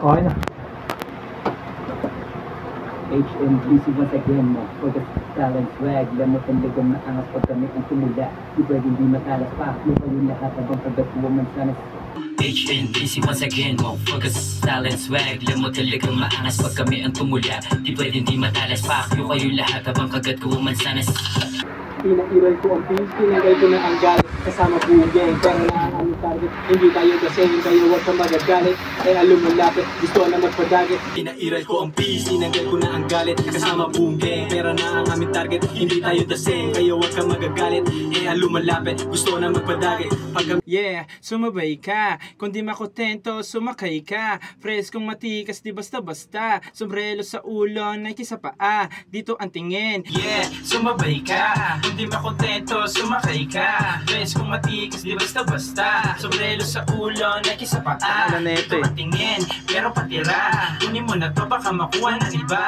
Okay na. HMBC once again mo. Focus, talent, swag, lamot ang ligam na angas pag kami ang tumula. Di pwede hindi matalas pa. Lupa yung lahat habang kagat woman sana. HNBC once again mo. Focus, talent, swag, lamot ang ligam maangas pag kami ang tumula. Di pwede hindi matalas pa. Lupa yung lahat habang kagat woman sana. Pinairal ko ang peace, tinanggal ko na ang galit. Kasama buong gang, pero na ang aming target. Hindi tayo kasi, kayo huwag kang magagalit. Kaya lumulapit, gusto na magpadagit. Pinairal ko ang peace, tinanggal ko na ang galit. Kasama buong gang, pero na ang aming target. Hindi tayo the same, kayo huwag kang magagalit. Kaya lumalapit, gusto na magpadagit. Yeah, sumabay ka. Kung di makontento, sumakay ka. Freskong matikas, di basta-basta. Sombrero sa ulo, Nike sa paa. Dito ang tingin. Yeah, sumabay ka. Kung di makontento, sumakay ka. Freskong matikas, di basta-basta. Sombrero sa ulo, Nike sa paa. Dito ang tingin, pero patira. Kunin mo na to, baka makuha ng iba.